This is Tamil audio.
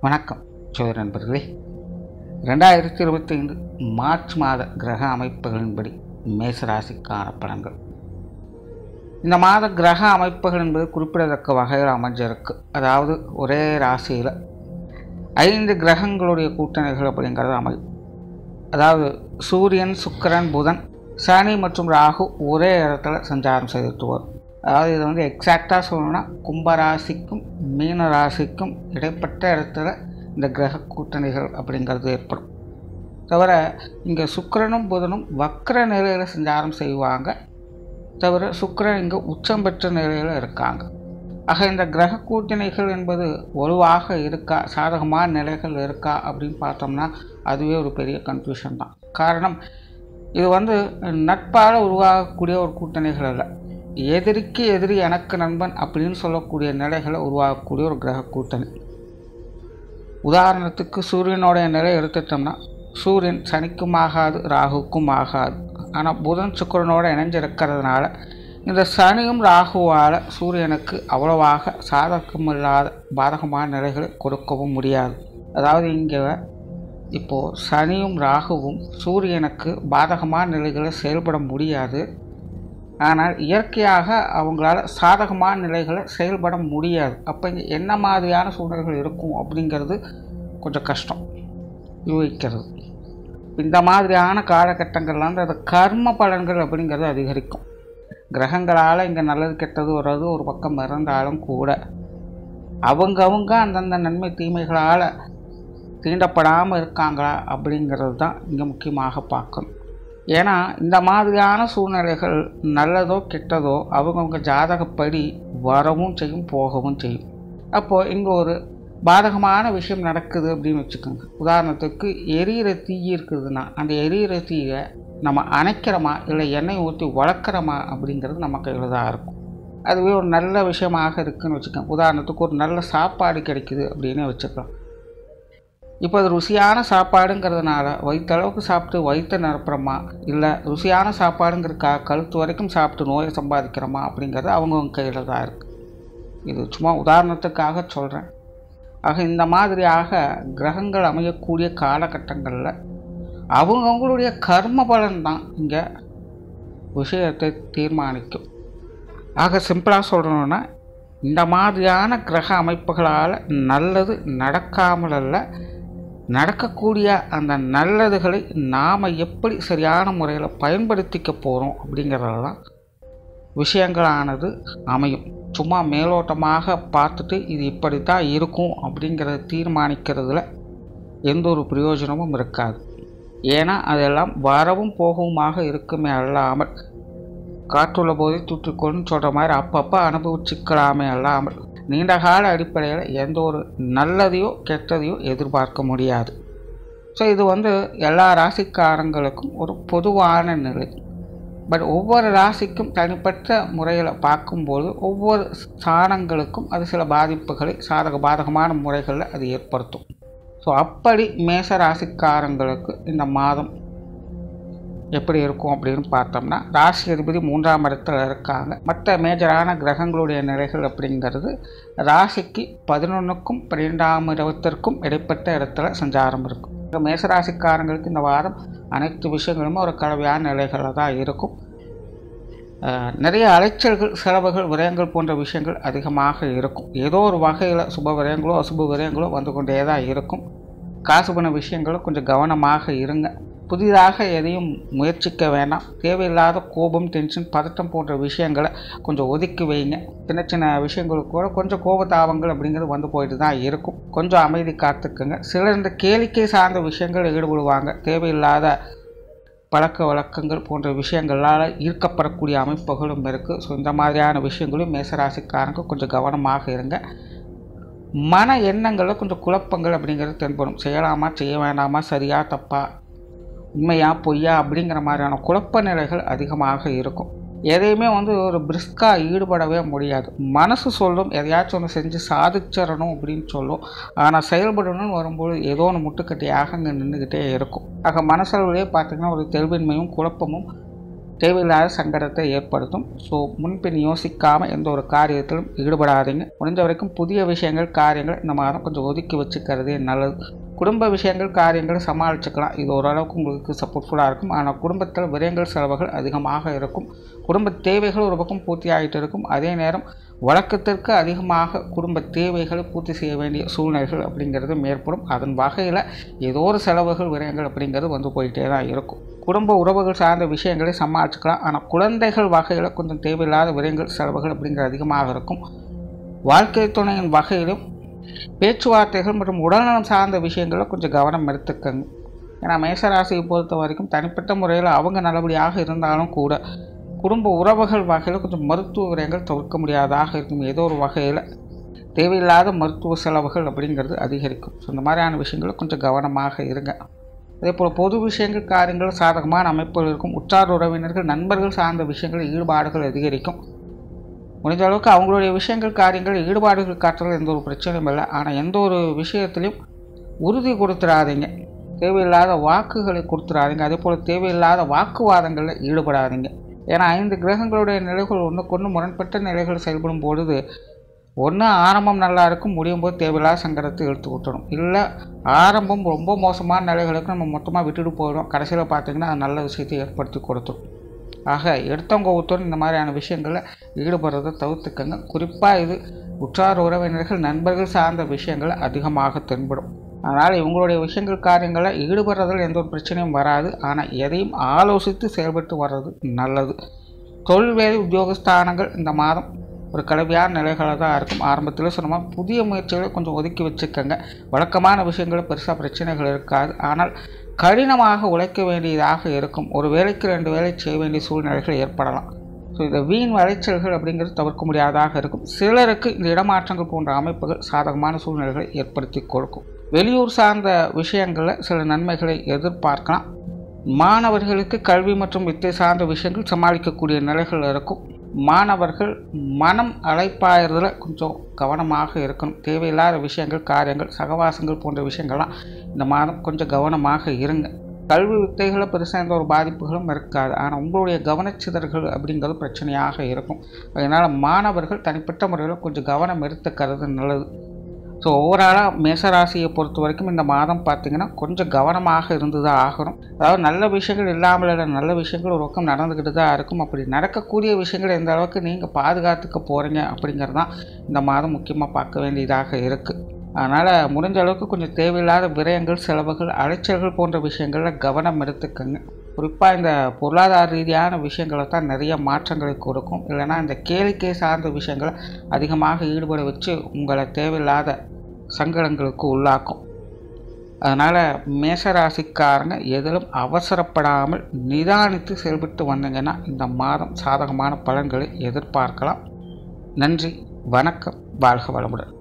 வணக்கம் சோதர நண்பர்களே. 2025 மார்ச் மாத கிரக அமைப்புகளின்படி மேசராசிக்கான பலன்கள். இந்த மாத கிரக அமைப்புகள் என்பது குறிப்பிடத்தக்க வகையில் அமைஞ்சிருக்கு. அதாவது ஒரே ராசியில் 5 கிரகங்களுடைய கூட்டணிகள் அப்படிங்கிறது அமையும். அதாவது சூரியன், சுக்கிரன், புதன், சனி மற்றும் ராகு ஒரே இடத்துல சஞ்சாரம் செய்துட்டு வரும். அதாவது இது வந்து எக்ஸாக்டாக சொல்லணும்னா கும்பராசிக்கும் மீன ராசிக்கும் இடைப்பட்ட இடத்துல இந்த கிரக கூட்டணிகள் அப்படிங்கிறது ஏற்படும். தவிர இங்கே சுக்கிரனும் புதனும் வக்ர நிலையில் சஞ்சாரம் செய்வாங்க. தவிர சுக்கிரன் இங்கே உச்சம் பெற்ற நிலையில் இருக்காங்க. ஆக இந்த கிரக கூட்டணிகள் என்பது வலுவாக இருக்கா, சாதகமான நிலைகள் இருக்கா அப்படின்னு பார்த்தோம்னா அதுவே ஒரு பெரிய கன்ஃபியூஷன் தான். காரணம், இது வந்து நட்பால் உருவாகக்கூடிய ஒரு கூட்டணிகள் அல்ல. எதிரிக்கு எதிரி எனக்கு நண்பன் அப்படின்னு சொல்லக்கூடிய நிலைகளை உருவாகக்கூடிய ஒரு கிரக கூட்டணி. உதாரணத்துக்கு சூரியனுடைய நிலை எடுத்துட்டோம்னா சூரியன் சனிக்கும் ஆகாது, ராகுக்கும் ஆகாது. ஆனால் புதன் சுக்கிரனோட இணைஞ்சிருக்கிறதுனால இந்த சனியும் ராகுவால் சூரியனுக்கு அவ்வளவாக சாதகமில்லாத பாதகமான நிலைகளை கொடுக்கவும் முடியாது. அதாவது இங்கே இப்போது சனியும் ராகுவும் சூரியனுக்கு பாதகமான நிலைகளை செயல்பட முடியாது. ஆனால் இயற்கையாக அவங்களால சாதகமான நிலைகளை செயல்பட முடியாது. அப்போ இங்கே என்ன மாதிரியான சூழ்நிலைகள் இருக்கும் அப்படிங்கிறது கொஞ்சம் கஷ்டம் யூகிக்கிறது. இந்த மாதிரியான காலகட்டங்கள்லாம் அந்த கர்ம பலன்கள் அப்படிங்கிறது அதிகரிக்கும். கிரகங்களால் இங்கே நல்லது கெட்டது வர்றது ஒரு பக்கம் இருந்தாலும் கூட அவங்க அந்தந்த நன்மை தீமைகளால் தீண்டப்படாமல் இருக்காங்களா அப்படிங்கிறது தான் இங்கே முக்கியமாக பார்க்கணும். ஏன்னா இந்த மாதிரியான சூழ்நிலைகள் நல்லதோ கெட்டதோ அவங்கவுங்க ஜாதகப்படி வரவும் செய்யும், போகவும் செய்யும். அப்போது இங்கே ஒரு பாதகமான விஷயம் நடக்குது அப்படின்னு வச்சுக்கோங்க. உதாரணத்துக்கு எரியிற தீ இருக்குதுன்னா அந்த எரியிற தீயை நம்ம அணைக்கிறோமா இல்லை எண்ணெய் ஊற்றி வளர்க்குறோமா அப்படிங்கிறது நம்ம கையில் தான் இருக்கும். அதுவே ஒரு நல்ல விஷயமாக இருக்குதுன்னு வச்சுக்கோங்க. உதாரணத்துக்கு ஒரு நல்ல சாப்பாடு கிடைக்குது அப்படின்னு வச்சுக்கலாம். இப்போ அது ருசியான சாப்பாடுங்கிறதுனால வயிற்றளவுக்கு சாப்பிட்டு வயிற்றை நிரப்புறோமா இல்லை ருசியான சாப்பாடுங்கிறக்கா கழுத்து வரைக்கும் சாப்பிட்டு நோயை சம்பாதிக்கிறோமா அப்படிங்கிறது அவங்கவுங்க கையில் தான் இருக்குது. இது சும்மா உதாரணத்துக்காக சொல்கிறேன். ஆக இந்த மாதிரியாக கிரகங்கள் அமையக்கூடிய காலகட்டங்களில் அவங்கவுங்களுடைய கர்ம பலன் தான் இங்கே விஷயத்தை தீர்மானிக்கும். ஆக சிம்பிளாக சொல்கிறோன்னா இந்த மாதிரியான கிரக அமைப்புகளால் நல்லது நடக்காமல் அல்ல, நடக்கக்கூடிய அந்த நல்லதுகளை நாம் எப்படி சரியான முறையில் பயன்படுத்திக்க போகிறோம் அப்படிங்கிறதெல்லாம் விஷயங்களானது அமையும். சும்மா மேலோட்டமாக பார்த்துட்டு இது இப்படித்தான் இருக்கும் அப்படிங்கிறத தீர்மானிக்கிறதுல எந்த ஒரு பிரயோஜனமும் இருக்காது. ஏன்னா அதெல்லாம் வரவும் போகவுமாக இருக்குமே அல்லாமல் காற்றுள்ள போதே தூற்றிக்கொள்ளுன்னு சொல்கிற மாதிரி அப்பப்போ அனுபவிச்சுக்கலாமே அல்லாமல் நீண்டகால அடிப்படையில் எந்த ஒரு நல்லதையோ கெட்டதையோ எதிர்பார்க்க முடியாது. ஸோ இது வந்து எல்லா ராசிக்காரங்களுக்கும் ஒரு பொதுவான நிலை. பட் ஒவ்வொரு ராசிக்கும் தனிப்பட்ட முறையில் பார்க்கும்போது ஒவ்வொரு ஸ்தானங்களுக்கும் அது சில பாதிப்புகளை பாதகமான முறைகளில் அது ஏற்படுத்தும். ஸோ அப்படி மேச ராசிக்காரங்களுக்கு இந்த மாதம் எப்படி இருக்கும் அப்படின்னு பார்த்தோம்னா ராசி அதிபதி 3ஆம் இடத்துல இருக்காங்க. மற்ற மேஜரான கிரகங்களுடைய நிலைகள் அப்படிங்கிறது ராசிக்கு 11க்கும் 12ஆம் இடத்திற்கும் இடைப்பட்ட இடத்துல சஞ்சாரம் இருக்கும். மேசராசிக்காரங்களுக்கு இந்த வாரம் அனைத்து விஷயங்களுமே ஒரு கலவையான நிலைகளில் தான் இருக்கும். நிறைய அலைச்சல்கள், செலவுகள், விரயங்கள் போன்ற விஷயங்கள் அதிகமாக இருக்கும். ஏதோ ஒரு வகையில் சுப விரயங்களோ அசுப விரயங்களோ வந்து கொண்டே தான் இருக்கும். காசு பண்ண விஷயங்களும் கொஞ்சம் கவனமாக இருங்க. புதிதாக எதையும் முயற்சிக்க வேண்டாம். தேவையில்லாத கோபம், டென்ஷன், பதட்டம் போன்ற விஷயங்களை கொஞ்சம் ஒதுக்கி வைங்க. சின்ன சின்ன விஷயங்களுக்கு கூட கொஞ்சம் கோபதாபங்கள் அப்படிங்கிறது வந்து போயிட்டு தான் இருக்கும். கொஞ்சம் அமைதி காத்துக்குங்க. சிலர் இந்த கேளிக்கை சார்ந்த விஷயங்கள் ஈடுபடுவாங்க. தேவையில்லாத பழக்க வழக்கங்கள் போன்ற விஷயங்களால் ஈர்க்கப்படக்கூடிய அமைப்புகளும் இருக்குது. ஸோ இந்த மாதிரியான விஷயங்களும் மேசராசிக்காரங்க கொஞ்சம் கவனமாக இருங்க. மன எண்ணங்களில் கொஞ்சம் குழப்பங்கள் அப்படிங்கிறது தென்படும். செய்யலாமா, செய்ய வேண்டாமா, சரியா தப்பா, உண்மையா பொய்யா அப்படிங்கிற மாதிரியான குழப்ப நிலைகள் அதிகமாக இருக்கும். எதையுமே வந்து ஒரு பிரிஸ்காக ஈடுபடவே முடியாது. மனசு சொல்லும் எதையாச்சும் ஒன்று செஞ்சு சாதிச்சிடணும் அப்படின்னு சொல்லும். ஆனால் செயல்படணும்னு வரும்போது ஏதோ ஒன்று முட்டுக்கட்டியாக அங்கே நின்றுக்கிட்டே இருக்கும். ஆக மனசளவுலேயே பார்த்திங்கன்னா ஒரு தெளிவின்மையும் குழப்பமும் தேவையில்லாத சங்கடத்தை ஏற்படுத்தும். ஸோ முன்பின் யோசிக்காமல் எந்த ஒரு காரியத்திலும் ஈடுபடாதீங்க. முடிஞ்ச வரைக்கும் புதிய விஷயங்கள் காரியங்கள் இந்த மாதம் கொஞ்சம் ஒதுக்கி வச்சுக்கிறதே நல்லது. குடும்ப விஷயங்கள் காரியங்களை சமாளிச்சுக்கலாம். இது ஓரளவுக்கு உங்களுக்கு சப்போர்ட்ஃபுல்லாக இருக்கும். ஆனால் குடும்பத்தில் விரயங்கள் செலவுகள் அதிகமாக இருக்கும். குடும்ப தேவைகள் ஒரு பக்கம் பூர்த்தி ஆகிட்டு இருக்கும். அதே நேரம் வழக்கத்திற்கு அதிகமாக குடும்ப தேவைகளை பூர்த்தி செய்ய வேண்டிய சூழ்நிலைகள் அப்படிங்கிறது ஏற்படும். அதன் வகையில் ஏதோ ஒரு செலவுகள் விரயங்கள் அப்படிங்கிறது வந்து போயிட்டே தான் இருக்கும். குடும்ப உறவுகள் சார்ந்த விஷயங்களை சமாளிச்சுக்கலாம். ஆனால் குழந்தைகள் வகையில் கொஞ்சம் தேவையில்லாத விரயங்கள் செலவுகள் அப்படிங்கிறது அதிகமாக இருக்கும். வாழ்க்கை துணையின் வகையிலும் பேச்சுவார்த்தைகள் மற்றும் உடல்நலம் சார்ந்த விஷயங்களில் கொஞ்சம் கவனம் எடுத்துக்கங்க. ஏன்னா மேசராசியை பொறுத்த வரைக்கும் தனிப்பட்ட முறையில் அவங்க நல்லபடியாக இருந்தாலும் கூட குடும்ப உறவுகள் வகையில் கொஞ்சம் மருத்துவ விரயங்கள் தவிர்க்க முடியாதாக இருக்கும். ஏதோ ஒரு வகையில் தேவையில்லாத மருத்துவ செலவுகள் அப்படிங்கிறது அதிகரிக்கும். ஸோ இந்த மாதிரியான விஷயங்களில் கொஞ்சம் கவனமாக இருங்க. அதே போல் பொது விஷயங்கள் காரியங்கள் சாதகமான அமைப்புகள் இருக்கும். உற்றார் உறவினர்கள் நண்பர்கள் சார்ந்த விஷயங்கள் ஈடுபாடுகள் அதிகரிக்கும். முடிஞ்ச அளவுக்கு அவங்களுடைய விஷயங்கள் காரியங்கள் ஈடுபாடுகள் காட்டுறது எந்த ஒரு பிரச்சனையும் இல்லை. ஆனால் எந்த ஒரு விஷயத்துலையும் உறுதி கொடுத்துடாதீங்க. தேவையில்லாத வாக்குகளை கொடுத்துடாதீங்க. அதே போல் தேவையில்லாத வாக்குவாதங்களில் ஈடுபடாதீங்க. ஏன்னா 5 கிரகங்களுடைய நிலைகள் ஒன்றுக்கொன்று முரண்பட்ட நிலைகள் செயல்படும் பொழுது ஒன்று ஆரம்பம் நல்லா இருக்கும், முடியும் போது தேவையில்லாத சங்கடத்தை எடுத்து விட்டுடும். இல்லை ஆரம்பம் ரொம்ப மோசமான நிலைகளுக்கு நம்ம மொத்தமாக விட்டுட்டு போயிடும். கடைசியில் பார்த்திங்கன்னா அது நல்ல விஷயத்தை ஏற்படுத்தி கொடுத்துரும். ஆக எடுத்தவங்க ஒருத்தரும் இந்த மாதிரியான விஷயங்களில் ஈடுபடுறதை தவிர்த்துக்கங்க. குறிப்பாக இது உற்றார் உறவினர்கள் நண்பர்கள் சார்ந்த விஷயங்கள் அதிகமாக தென்படும். அதனால் இவங்களுடைய விஷயங்கள் காரியங்களில் ஈடுபடுறதில் எந்த ஒரு பிரச்சனையும் வராது. ஆனால் எதையும் ஆலோசித்து செயல்பட்டு வர்றது நல்லது. தொழில் வேலை உத்தியோகஸ்தானங்கள் இந்த மாதம் ஒரு கலவையான நிலைகளை தான் இருக்கும். ஆரம்பத்தில் சொன்ன புதிய முயற்சிகளை கொஞ்சம் ஒதுக்கி வச்சுக்கோங்க. வழக்கமான விஷயங்களில் பெருசாக பிரச்சனைகள் இருக்காது. ஆனால் கடினமாக உழைக்க வேண்டியதாக இருக்கும். ஒரு வேலைக்கு 2 வேலை செய்ய வேண்டிய சூழ்நிலைகள் ஏற்படலாம். ஸோ இந்த வீண் விளைச்சல்கள் அப்படிங்கிறது தவிர்க்க முடியாததாக இருக்கும். சிலருக்கு இந்த இடமாற்றங்கள் போன்ற அமைப்புகள் சாதகமான சூழ்நிலைகளை ஏற்படுத்தி கொடுக்கும். வெளியூர் சார்ந்த விஷயங்களில் சில நன்மைகளை எதிர்பார்க்கலாம். மாணவர்களுக்கு கல்வி மற்றும் வித்தை சார்ந்த விஷயங்கள் சமாளிக்கக்கூடிய நிலைகள் இருக்கும். மாணவர்கள் மனம் அழைப்பாயறதில் கொஞ்சம் கவனமாக இருக்கணும். தேவையில்லாத விஷயங்கள் காரியங்கள் சகவாசங்கள் போன்ற விஷயங்கள்லாம் இந்த மாதம் கொஞ்சம் கவனமாக இருங்க. கல்வி வித்தைகளை பெருசாக எந்த ஒரு பாதிப்புகளும் இருக்காது. ஆனால் உங்களுடைய கவனச்சிதறல்கள் அப்படிங்கிறது பிரச்சனையாக இருக்கும். அதனால் மாணவர்கள் தனிப்பட்ட முறையில் கொஞ்சம் கவனம் எடுத்துக்கிறது நல்லது. ஸோ ஓவராலாக மேசராசியை பொறுத்த வரைக்கும் இந்த மாதம் பார்த்திங்கன்னா கொஞ்சம் கவனமாக இருந்து தான் ஆகணும். அதாவது நல்ல விஷயங்கள் இல்லாமல் இல்லை, நல்ல விஷயங்கள் ஒரு பக்கம் நடந்துக்கிட்டு தான் இருக்கும். அப்படி நடக்கக்கூடிய விஷயங்கள் எந்த அளவுக்கு நீங்கள் பாதுகாத்துக்க போகிறீங்க அப்படிங்கிறது தான் இந்த மாதம் முக்கியமாக பார்க்க வேண்டியதாக இருக்குது. அதனால் முடிஞ்ச அளவுக்கு கொஞ்சம் தேவையில்லாத விரயங்கள் செலவுகள் அலைச்சல்கள் போன்ற விஷயங்களில் கவனம் எடுத்துக்கங்க. குறிப்பாக இந்த பொருளாதார ரீதியான விஷயங்களை தான் நிறைய மாற்றங்களை கொடுக்கும். இல்லைனா இந்த கேளிக்கை சார்ந்த விஷயங்களை அதிகமாக ஈடுபட வச்சு உங்களை தேவையில்லாத சங்கடங்களுக்கு உள்ளாக்கும். அதனால் மேசராசிக்காரங்க எதிலும் அவசரப்படாமல் நிதானித்து செயல்பட்டு வந்தீங்கன்னா இந்த மாதம் சாதகமான பலன்களை எதிர்பார்க்கலாம். நன்றி, வணக்கம், வாழ்க வளமுடன்.